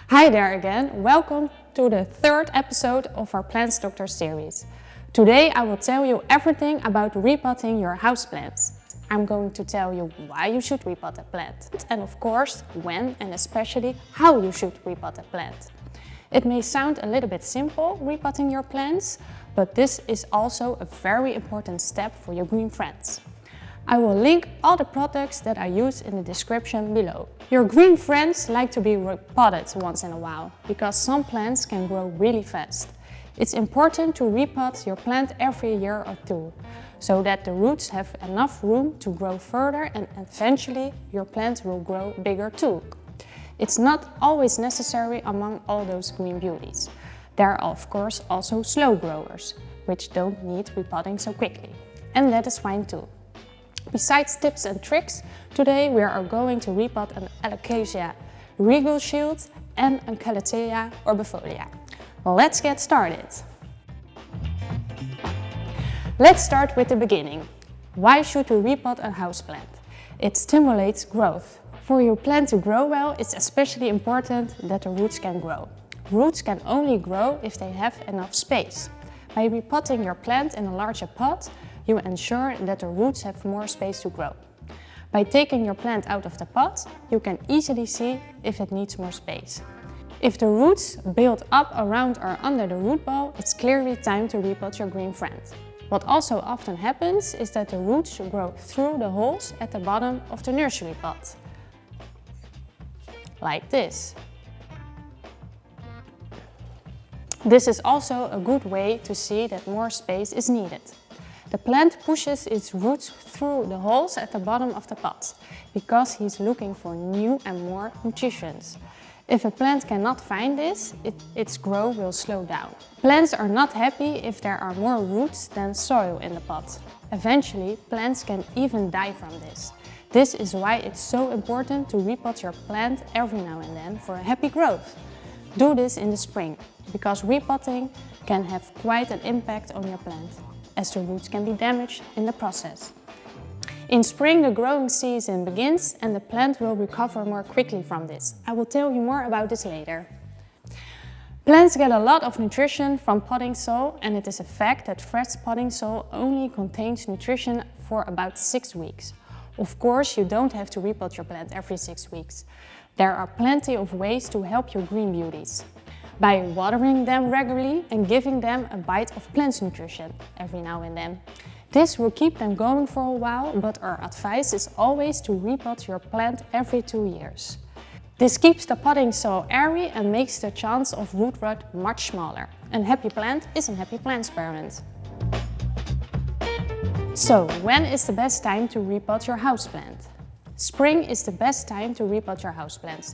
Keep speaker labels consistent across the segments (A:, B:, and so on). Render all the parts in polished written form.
A: Hi there again, welcome to the third episode of our PLNTSdoctor series. Today I will tell you everything about repotting your houseplants. I'm going to tell you why you should repot a plant and of course when and especially how you should repot a plant. It may sound a little bit simple, repotting your plants, but this is also a very important step for your green friends. I will link all the products that I use in the description below. Your green friends like to be repotted once in a while, because some plants can grow really fast. It's important to repot your plant every year or two, so that the roots have enough room to grow further and eventually your plant will grow bigger too. It's not always necessary among all those green beauties. There are of course also slow growers, which don't need repotting so quickly. And that is fine too. Besides tips and tricks, today we are going to repot an Alocasia regal shield and a Calathea orbifolia. Let's get started. Let's start with the beginning. Why should we repot a houseplant? It stimulates growth. For your plant to grow well, it's especially important that the roots can grow. Roots can only grow if they have enough space. By repotting your plant in a larger pot, you ensure that the roots have more space to grow. By taking your plant out of the pot, you can easily see if it needs more space. If the roots build up around or under the root ball, it's clearly time to repot your green friend. What also often happens is that the roots grow through the holes at the bottom of the nursery pot. Like this. This is also a good way to see that more space is needed. The plant pushes its roots through the holes at the bottom of the pot, because he's looking for new and more nutrition. If a plant cannot find this, its growth will slow down. Plants are not happy if there are more roots than soil in the pot. Eventually, plants can even die from this. This is why it's so important to repot your plant every now and then for a happy growth. Do this in the spring, because repotting can have quite an impact on your plant, as the roots can be damaged in the process. In spring the growing season begins and the plant will recover more quickly from this. I will tell you more about this later. Plants get a lot of nutrition from potting soil, and it is a fact that fresh potting soil only contains nutrition for about 6 weeks. Of course, you don't have to repot your plant every 6 weeks. There are plenty of ways to help your green beauties. By watering them regularly and giving them a bite of plant nutrition every now and then. This will keep them going for a while, but our advice is always to repot your plant every 2 years. This keeps the potting soil airy and makes the chance of root rot much smaller. A happy plant is a happy plant's parent. So, when is the best time to repot your houseplant? Spring is the best time to repot your houseplants.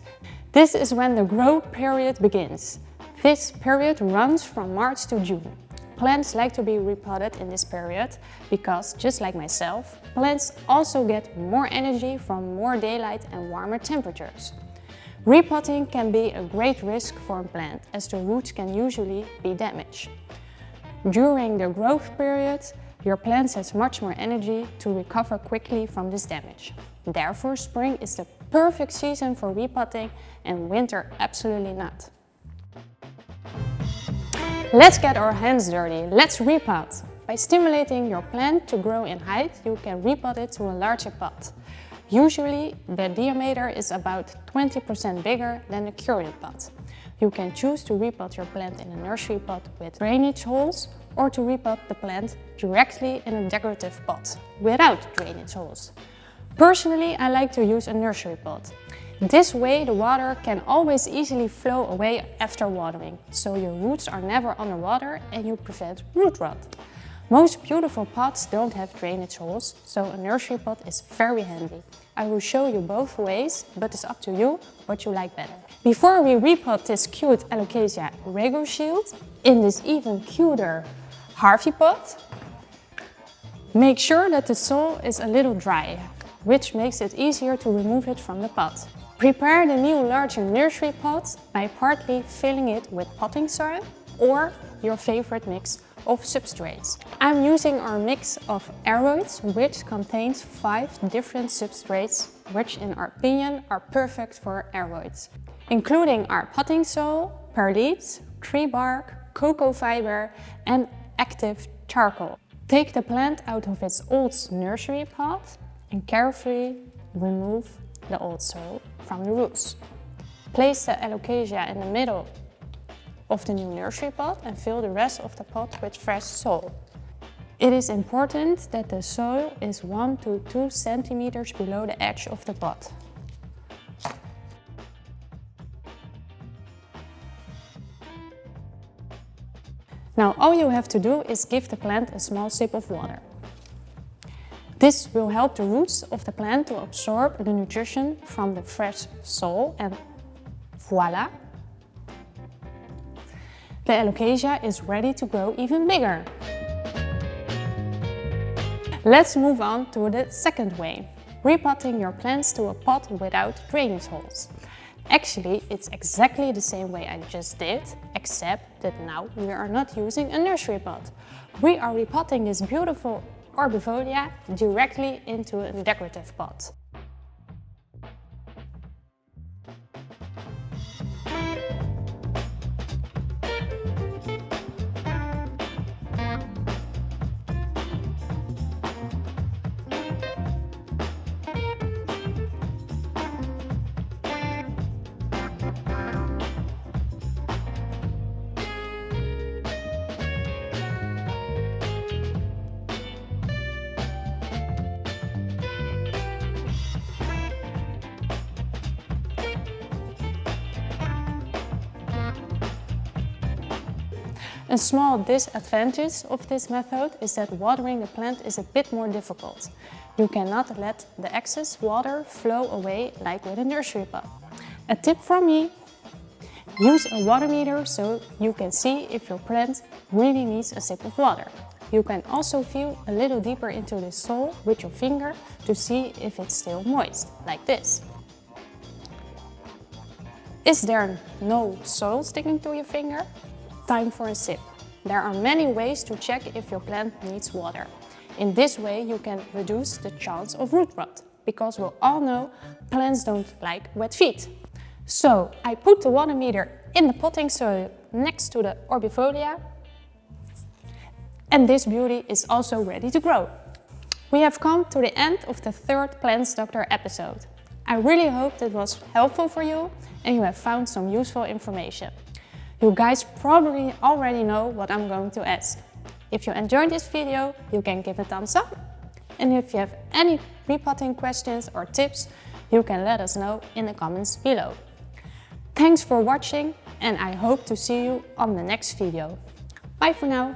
A: This is when the growth period begins. This period runs from March to June. Plants like to be repotted in this period because, just like myself, plants also get more energy from more daylight and warmer temperatures. Repotting can be a great risk for a plant, as the roots can usually be damaged. During the growth period, your plant has much more energy to recover quickly from this damage. Therefore, spring is the perfect season for repotting and winter absolutely not. Let's get our hands dirty, let's repot! By stimulating your plant to grow in height, you can repot it to a larger pot. Usually, the diameter is about 20% bigger than the current pot. You can choose to repot your plant in a nursery pot with drainage holes, or to repot the plant directly in a decorative pot, without drainage holes. Personally, I like to use a nursery pot. This way the water can always easily flow away after watering, so your roots are never underwater and you prevent root rot. Most beautiful pots don't have drainage holes, so a nursery pot is very handy. I will show you both ways, but it's up to you what you like better. Before we repot this cute Alocasia regal shield in this even cuter Harvey pot, make sure that the soil is a little dry, which makes it easier to remove it from the pot. Prepare the new larger nursery pot by partly filling it with potting soil or your favorite mix of substrates. I'm using our mix of aeroids, which contains 5 different substrates which in our opinion are perfect for aeroids, including our potting soil, pear leaves, tree bark, cocoa fiber and active charcoal. Take the plant out of its old nursery pot and carefully remove the old soil from the roots. Place the alocasia in the middle of the new nursery pot and fill the rest of the pot with fresh soil. It is important that the soil is 1 to 2 centimeters below the edge of the pot. Now all you have to do is give the plant a small sip of water. This will help the roots of the plant to absorb the nutrition from the fresh soil and voila! The alocasia is ready to grow even bigger. Let's move on to the second way, repotting your plants to a pot without drainage holes. Actually, it's exactly the same way I just did, except that now we are not using a nursery pot. We are repotting this beautiful arborvitae directly into a decorative pot. A small disadvantage of this method is that watering the plant is a bit more difficult. You cannot let the excess water flow away like with a nursery pot. A tip from me: use a water meter so you can see if your plant really needs a sip of water. You can also feel a little deeper into the soil with your finger to see if it's still moist, like this. Is there no soil sticking to your finger? Time for a sip. There are many ways to check if your plant needs water. In this way you can reduce the chance of root rot, because we all know plants don't like wet feet. So I put the water meter in the potting soil next to the arborvitae, and this beauty is also ready to grow. We have come to the end of the third PLNTSdoctor episode. I really hope that was helpful for you and you have found some useful information. You guys probably already know what I'm going to ask. If you enjoyed this video, you can give a thumbs up. And if you have any repotting questions or tips, you can let us know in the comments below. Thanks for watching and I hope to see you on the next video. Bye for now.